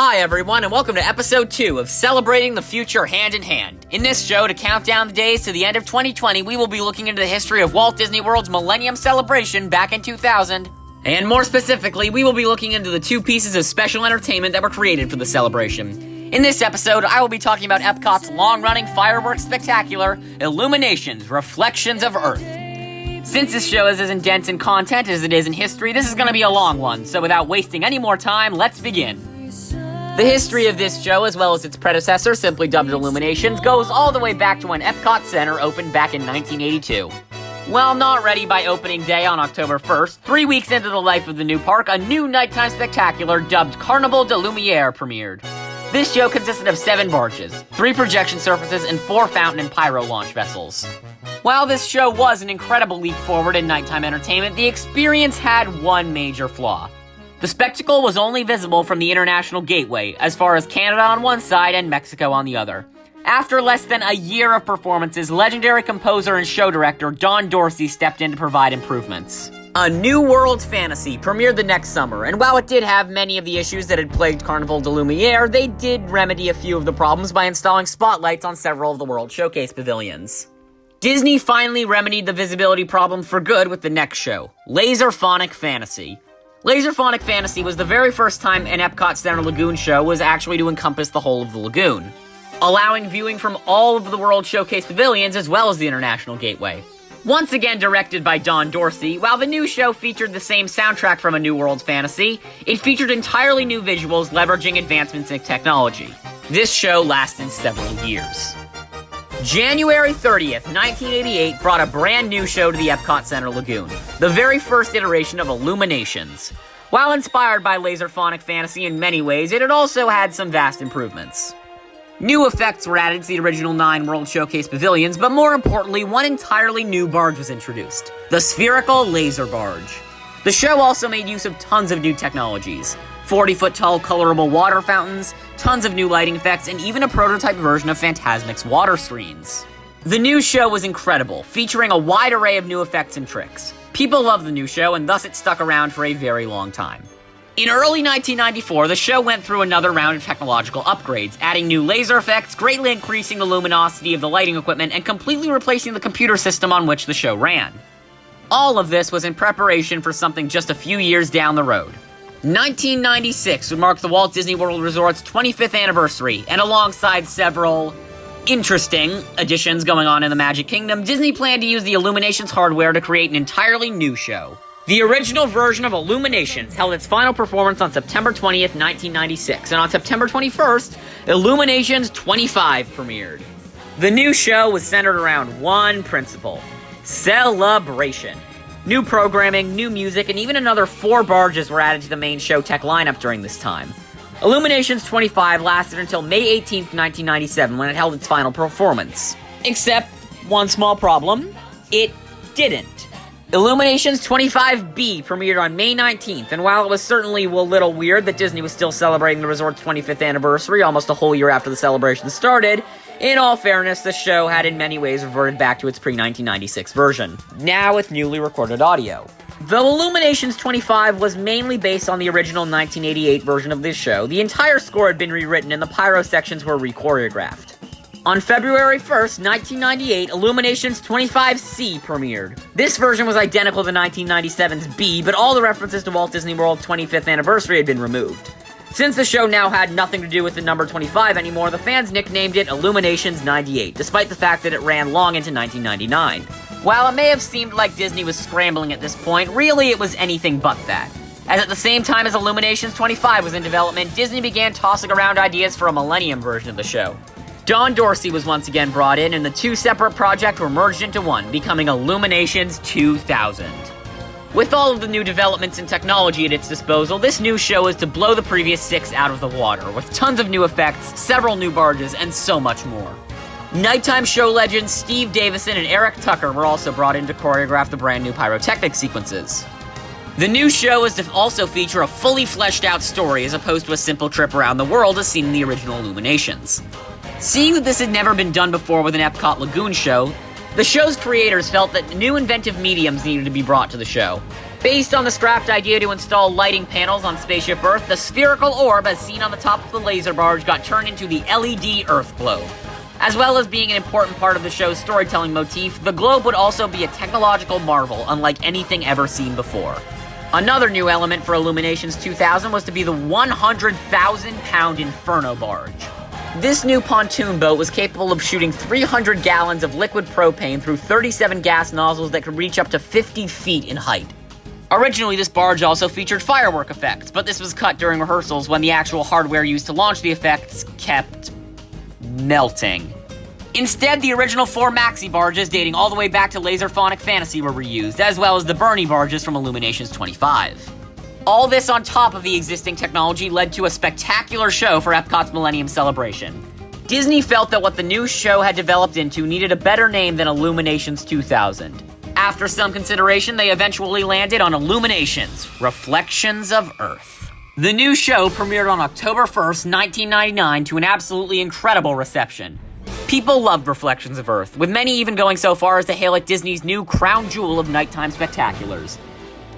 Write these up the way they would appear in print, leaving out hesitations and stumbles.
Hi everyone, and welcome to episode 2 of Celebrating the Future Hand in Hand. In this show, to count down the days to the end of 2020, we will be looking into the history of Walt Disney World's Millennium Celebration back in 2000. And more specifically, we will be looking into the 2 pieces of special entertainment that were created for the celebration. In this episode, I will be talking about Epcot's long-running fireworks spectacular, Illuminations, Reflections of Earth. Since this show is as dense in content as it is in history, this is going to be a long one, so without wasting any more time, let's begin. The history of this show, as well as its predecessor, simply dubbed Illuminations, goes all the way back to when Epcot Center opened back in 1982. While not ready by opening day on October 1st, 3 weeks into the life of the new park, a new nighttime spectacular dubbed Carnival de Lumiere premiered. This show consisted of 7 barges, 3 projection surfaces, and 4 fountain and pyro launch vessels. While this show was an incredible leap forward in nighttime entertainment, the experience had one major flaw. The spectacle was only visible from the International Gateway, as far as Canada on one side and Mexico on the other. After less than a year of performances, legendary composer and show director Don Dorsey stepped in to provide improvements. A New World Fantasy premiered the next summer, and while it did have many of the issues that had plagued Carnival de Lumiere, they did remedy a few of the problems by installing spotlights on several of the World Showcase pavilions. Disney finally remedied the visibility problem for good with the next show, Laserphonic Fantasy. Laserphonic Fantasy was the very first time an Epcot Center Lagoon show was actually to encompass the whole of the lagoon, allowing viewing from all of the World Showcase pavilions as well as the International Gateway. Once again directed by Don Dorsey, while the new show featured the same soundtrack from A New World Fantasy, it featured entirely new visuals leveraging advancements in technology. This show lasted several years. January 30th, 1988 brought a brand new show to the Epcot Center Lagoon, the very first iteration of Illuminations. While inspired by Laserphonic Fantasy in many ways, it had also had some vast improvements. New effects were added to the original 9 World Showcase pavilions, but more importantly, one entirely new barge was introduced, the Spherical Laser Barge. The show also made use of tons of new technologies, 40-foot-tall colorable water fountains, tons of new lighting effects, and even a prototype version of Fantasmic's water screens. The new show was incredible, featuring a wide array of new effects and tricks. People loved the new show, and thus it stuck around for a very long time. In early 1994, the show went through another round of technological upgrades, adding new laser effects, greatly increasing the luminosity of the lighting equipment, and completely replacing the computer system on which the show ran. All of this was in preparation for something just a few years down the road. 1996 would mark the Walt Disney World Resort's 25th anniversary, and alongside several interesting additions going on in the Magic Kingdom, Disney planned to use the Illuminations hardware to create an entirely new show. The original version of Illuminations held its final performance on September 20th, 1996, and on September 21st, Illuminations 25 premiered. The new show was centered around one principle: celebration. New programming, new music, and even another 4 barges were added to the main show tech lineup during this time. Illuminations 25 lasted until May 18th, 1997, when it held its final performance. Except, one small problem, it didn't. Illuminations 25B premiered on May 19th, and while it was certainly a little weird that Disney was still celebrating the resort's 25th anniversary almost a whole year after the celebration started, in all fairness, the show had in many ways reverted back to its pre-1996 version, now with newly recorded audio. Though Illuminations 25 was mainly based on the original 1988 version of this show, the entire score had been rewritten and the pyro sections were re-choreographed. On February 1st, 1998, Illuminations 25C premiered. This version was identical to 1997's B, but all the references to Walt Disney World's 25th anniversary had been removed. Since the show now had nothing to do with the number 25 anymore, the fans nicknamed it Illuminations 98, despite the fact that it ran long into 1999. While it may have seemed like Disney was scrambling at this point, really it was anything but that. As at the same time as Illuminations 25 was in development, Disney began tossing around ideas for a Millennium version of the show. Don Dorsey was once again brought in, and the 2 separate projects were merged into one, becoming Illuminations 2000. With all of the new developments and technology at its disposal, this new show is to blow the previous 6 out of the water, with tons of new effects, several new barges, and so much more. Nighttime show legends Steve Davison and Eric Tucker were also brought in to choreograph the brand new pyrotechnic sequences. The new show is to also feature a fully fleshed out story as opposed to a simple trip around the world as seen in the original Illuminations. Seeing that this had never been done before with an Epcot Lagoon show, the show's creators felt that new inventive mediums needed to be brought to the show. Based on the scrapped idea to install lighting panels on Spaceship Earth, the spherical orb, as seen on the top of the laser barge, got turned into the LED Earth globe. As well as being an important part of the show's storytelling motif, the globe would also be a technological marvel unlike anything ever seen before. Another new element for Illuminations 2000 was to be the 100,000-pound Inferno barge. This new pontoon boat was capable of shooting 300 gallons of liquid propane through 37 gas nozzles that could reach up to 50 feet in height. Originally, this barge also featured firework effects, but this was cut during rehearsals when the actual hardware used to launch the effects kept melting. Instead, the original 4 maxi barges dating all the way back to Laserphonic Fantasy were reused, as well as the Bernie barges from Illuminations 25. All this on top of the existing technology led to a spectacular show for Epcot's Millennium Celebration. Disney felt that what the new show had developed into needed a better name than Illuminations 2000. After some consideration, they eventually landed on Illuminations, Reflections of Earth. The new show premiered on October 1st, 1999 to an absolutely incredible reception. People loved Reflections of Earth, with many even going so far as to hail it Disney's new crown jewel of nighttime spectaculars.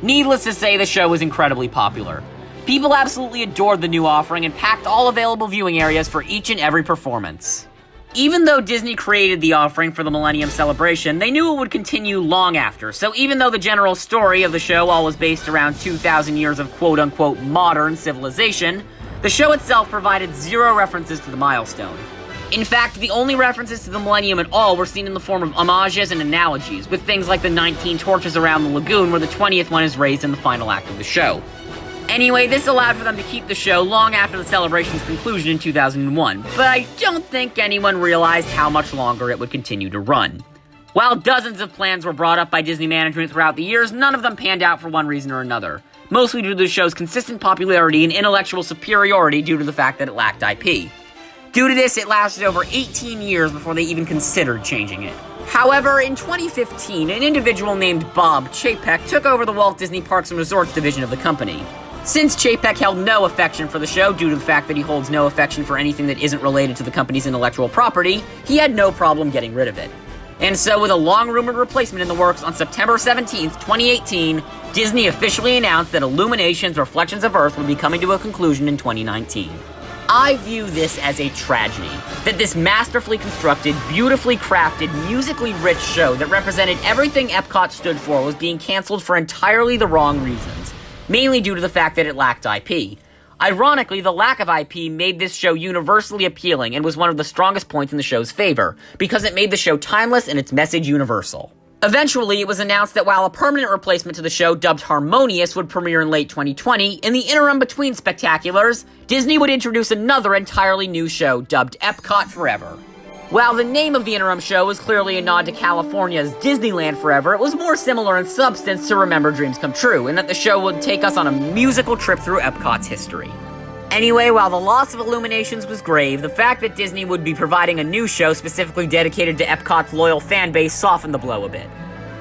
Needless to say, the show was incredibly popular. People absolutely adored the new offering and packed all available viewing areas for each and every performance. Even though Disney created the offering for the Millennium Celebration, they knew it would continue long after, so even though the general story of the show all was based around 2,000 years of quote-unquote modern civilization, the show itself provided zero references to the milestone. In fact, the only references to the Millennium at all were seen in the form of homages and analogies, with things like the 19 torches around the lagoon where the 20th one is raised in the final act of the show. Anyway, this allowed for them to keep the show long after the celebration's conclusion in 2001, but I don't think anyone realized how much longer it would continue to run. While dozens of plans were brought up by Disney management throughout the years, none of them panned out for one reason or another, mostly due to the show's consistent popularity and intellectual superiority due to the fact that it lacked IP. Due to this, it lasted over 18 years before they even considered changing it. However, in 2015, an individual named Bob Chapek took over the Walt Disney Parks and Resorts division of the company. Since Chapek held no affection for the show due to the fact that he holds no affection for anything that isn't related to the company's intellectual property, he had no problem getting rid of it. And so, with a long-rumored replacement in the works, on September 17th, 2018, Disney officially announced that Illuminations Reflections of Earth would be coming to a conclusion in 2019. I view this as a tragedy, that this masterfully constructed, beautifully crafted, musically rich show that represented everything Epcot stood for was being canceled for entirely the wrong reasons, mainly due to the fact that it lacked IP. Ironically, the lack of IP made this show universally appealing and was one of the strongest points in the show's favor, because it made the show timeless and its message universal. Eventually, it was announced that while a permanent replacement to the show dubbed Harmonious would premiere in late 2020, in the interim between spectaculars, Disney would introduce another entirely new show dubbed Epcot Forever. While the name of the interim show was clearly a nod to California's Disneyland Forever, it was more similar in substance to Remember Dreams Come True, in that the show would take us on a musical trip through Epcot's history. Anyway, while the loss of Illuminations was grave, the fact that Disney would be providing a new show specifically dedicated to Epcot's loyal fanbase softened the blow a bit.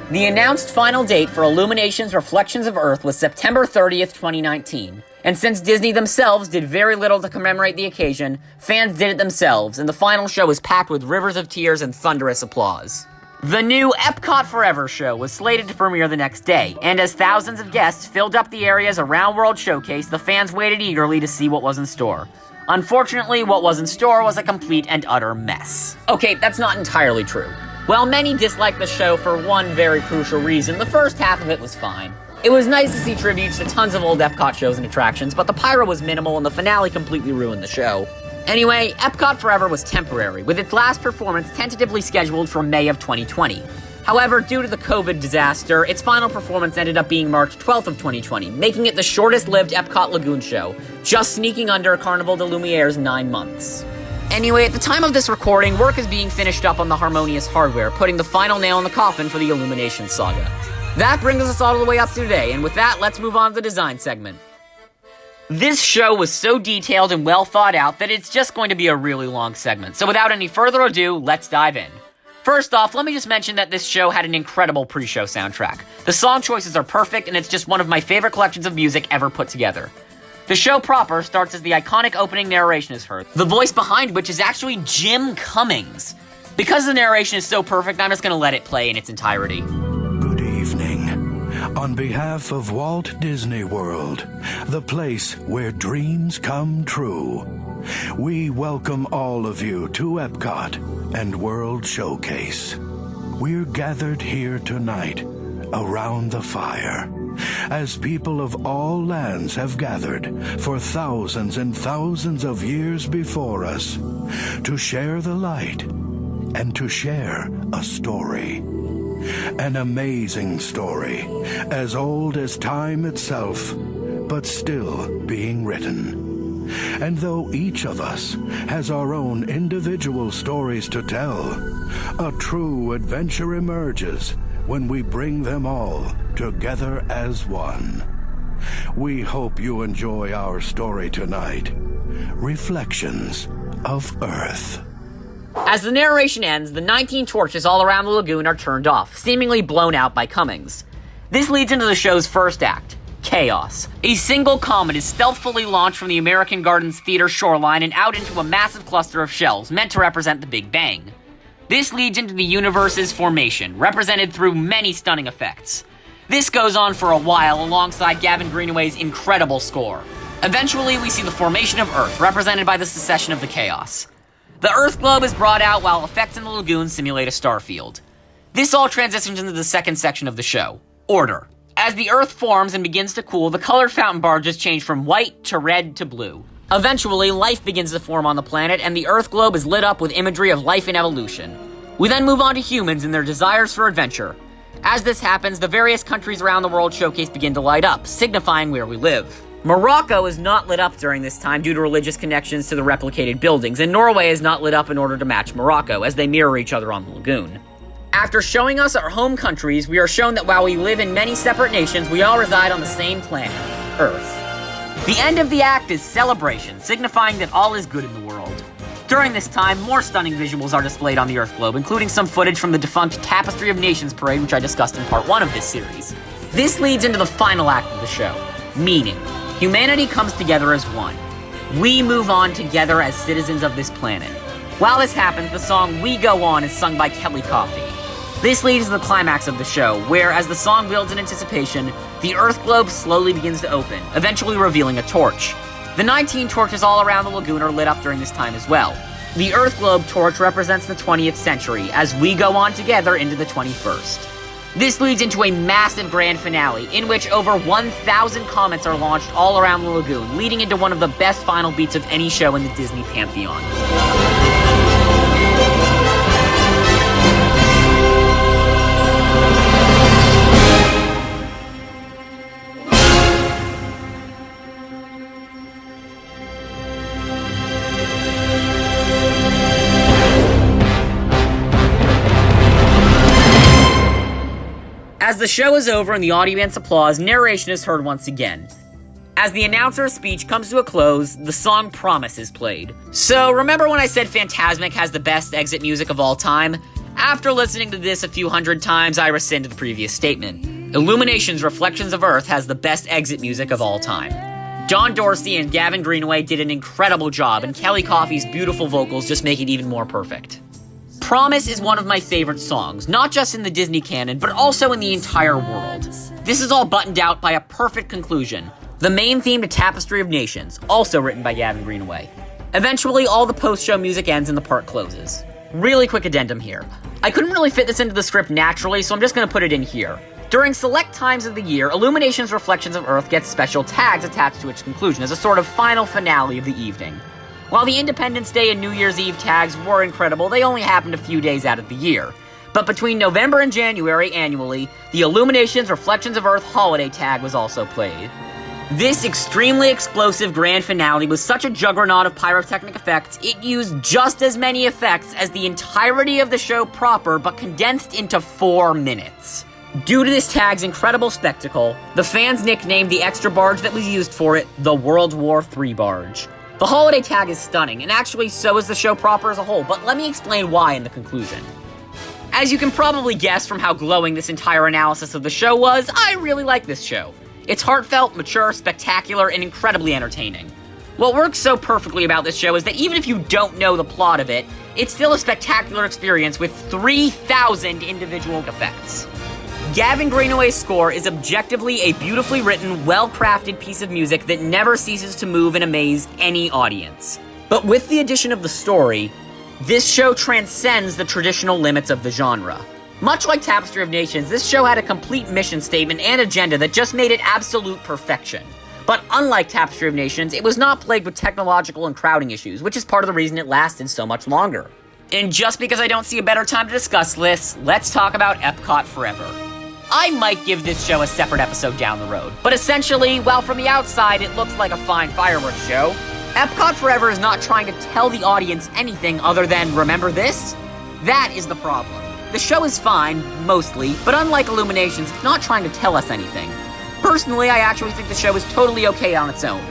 The announced final date for Illuminations Reflections of Earth was September 30th, 2019. And since Disney themselves did very little to commemorate the occasion, fans did it themselves, and the final show was packed with rivers of tears and thunderous applause. The new Epcot Forever show was slated to premiere the next day, and as thousands of guests filled up the area's Around World showcase, the fans waited eagerly to see what was in store. Unfortunately, what was in store was a complete and utter mess. Okay, that's not entirely true. While many disliked the show for one very crucial reason, the first half of it was fine. It was nice to see tributes to tons of old Epcot shows and attractions, but the pyro was minimal and the finale completely ruined the show. Anyway, Epcot Forever was temporary, with its last performance tentatively scheduled for May of 2020. However, due to the COVID disaster, its final performance ended up being March 12th of 2020, making it the shortest-lived Epcot Lagoon show, just sneaking under Carnival de Lumiere's 9 months. Anyway, at the time of this recording, work is being finished up on the Harmonious hardware, putting the final nail in the coffin for the Illuminations saga. That brings us all the way up to today, and with that, let's move on to the design segment. This show was so detailed and well thought out that it's just going to be a really long segment, so without any further ado, let's dive in. First off, let me just mention that this show had an incredible pre-show soundtrack. The song choices are perfect, and it's just one of my favorite collections of music ever put together. The show proper starts as the iconic opening narration is heard, the voice behind which is actually Jim Cummings. Because the narration is so perfect, I'm just going to let it play in its entirety. Good evening. On behalf of Walt Disney World, the place where dreams come true, we welcome all of you to Epcot and World Showcase. We're gathered here tonight around the fire, as people of all lands have gathered for thousands and thousands of years before us to share the light and to share a story. An amazing story, as old as time itself, but still being written. And though each of us has our own individual stories to tell, a true adventure emerges when we bring them all together as one. We hope you enjoy our story tonight, Reflections of Earth. As the narration ends, the 19 torches all around the lagoon are turned off, seemingly blown out by Cummings. This leads into the show's first act, Chaos. A single comet is stealthily launched from the American Gardens Theater shoreline and out into a massive cluster of shells meant to represent the Big Bang. This leads into the universe's formation, represented through many stunning effects. This goes on for a while alongside Gavin Greenaway's incredible score. Eventually, we see the formation of Earth, represented by the secession of the chaos. The Earth globe is brought out while effects in the lagoon simulate a star field. This all transitions into the second section of the show, Order. As the Earth forms and begins to cool, the color fountain barges change from white to red to blue. Eventually, life begins to form on the planet, and the Earth globe is lit up with imagery of life and evolution. We then move on to humans and their desires for adventure. As this happens, the various countries around the World Showcase begin to light up, signifying where we live. Morocco is not lit up during this time due to religious connections to the replicated buildings, and Norway is not lit up in order to match Morocco, as they mirror each other on the lagoon. After showing us our home countries, we are shown that while we live in many separate nations, we all reside on the same planet, Earth. The end of the act is Celebration, signifying that all is good in the world. During this time, more stunning visuals are displayed on the Earth globe, including some footage from the defunct Tapestry of Nations parade, which I discussed in part 1 of this series. This leads into the final act of the show, Meaning. Humanity comes together as one. We move on together as citizens of this planet. While this happens, the song We Go On is sung by Kelly Coffey. This leads to the climax of the show, where as the song builds in anticipation, the Earth globe slowly begins to open, eventually revealing a torch. The 19 torches all around the lagoon are lit up during this time as well. The Earth globe torch represents the 20th century, as we go on together into the 21st. This leads into a massive grand finale, in which over 1,000 comets are launched all around the lagoon, leading into one of the best final beats of any show in the Disney Pantheon. As the show is over and the audience applause, narration is heard once again. As the announcer's speech comes to a close, the song Promise is played. So, remember when I said Fantasmic has the best exit music of all time? After listening to this a few hundred times, I rescind the previous statement. Illuminations' Reflections of Earth has the best exit music of all time. John Dorsey and Gavin Greenaway did an incredible job, and Kelly Coffey's beautiful vocals just make it even more perfect. Promise is one of my favorite songs, not just in the Disney canon, but also in the entire world. This is all buttoned out by a perfect conclusion, the main theme to Tapestry of Nations, also written by Gavin Greenaway. Eventually, all the post-show music ends and the park closes. Really quick addendum here. I couldn't really fit this into the script naturally, so I'm just gonna put it in here. During select times of the year, Illuminations' Reflections of Earth gets special tags attached to its conclusion as a sort of final finale of the evening. While the Independence Day and New Year's Eve tags were incredible, they only happened a few days out of the year. But between November and January annually, the Illuminations Reflections of Earth holiday tag was also played. This extremely explosive grand finale was such a juggernaut of pyrotechnic effects, it used just as many effects as the entirety of the show proper, but condensed into 4 minutes. Due to this tag's incredible spectacle, the fans nicknamed the extra barge that was used for it the World War III barge. The holiday tag is stunning, and actually so is the show proper as a whole, but let me explain why in the conclusion. As you can probably guess from how glowing this entire analysis of the show was, I really like this show. It's heartfelt, mature, spectacular, and incredibly entertaining. What works so perfectly about this show is that even if you don't know the plot of it, it's still a spectacular experience with 3,000 individual effects. Gavin Greenaway's score is objectively a beautifully written, well-crafted piece of music that never ceases to move and amaze any audience. But with the addition of the story, this show transcends the traditional limits of the genre. Much like Tapestry of Nations, this show had a complete mission statement and agenda that just made it absolute perfection. But unlike Tapestry of Nations, it was not plagued with technological and crowding issues, which is part of the reason it lasted so much longer. And just because I don't see a better time to discuss this, let's talk about Epcot Forever. I might give this show a separate episode down the road, but essentially, while from the outside it looks like a fine fireworks show, Epcot Forever is not trying to tell the audience anything other than, remember this? That is the problem. The show is fine, mostly, but unlike Illuminations, it's not trying to tell us anything. Personally, I actually think the show is totally okay on its own.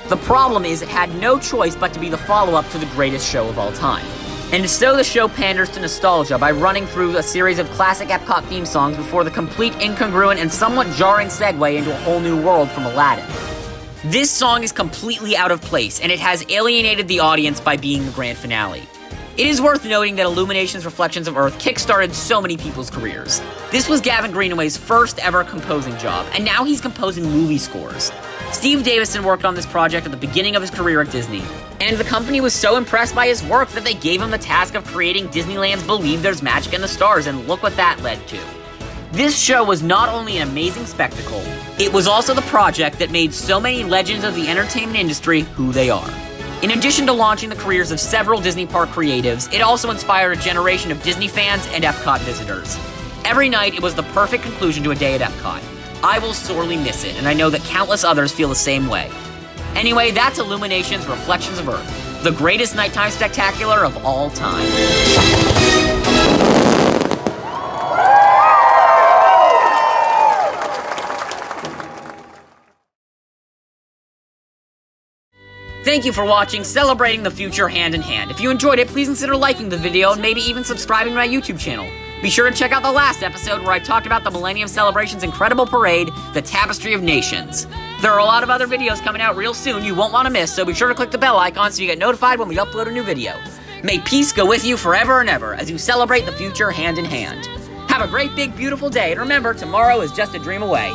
The problem is it had no choice but to be the follow-up to the greatest show of all time. And so the show panders to nostalgia by running through a series of classic Epcot theme songs before the complete incongruent and somewhat jarring segue into a whole new world from Aladdin. This song is completely out of place, and it has alienated the audience by being the grand finale. It is worth noting that Illuminations' Reflections of Earth kickstarted so many people's careers. This was Gavin Greenaway's first ever composing job, and now he's composing movie scores. Steve Davison worked on this project at the beginning of his career at Disney, and the company was so impressed by his work that they gave him the task of creating Disneyland's Believe There's Magic in the Stars, and look what that led to. This show was not only an amazing spectacle, it was also the project that made so many legends of the entertainment industry who they are. In addition to launching the careers of several Disney park creatives, it also inspired a generation of Disney fans and Epcot visitors. Every night, it was the perfect conclusion to a day at Epcot. I will sorely miss it, and I know that countless others feel the same way. Anyway, that's Illuminations' Reflections of Earth, the greatest nighttime spectacular of all time. Thank you for watching Celebrating the Future Hand in Hand. If you enjoyed it, please consider liking the video and maybe even subscribing to my YouTube channel. Be sure to check out the last episode where I talked about the Millennium Celebration's incredible parade, the Tapestry of Nations. There are a lot of other videos coming out real soon you won't want to miss, so be sure to click the bell icon so you get notified when we upload a new video. May peace go with you forever and ever as you celebrate the future hand in hand. Have a great, big, beautiful day, and remember, tomorrow is just a dream away.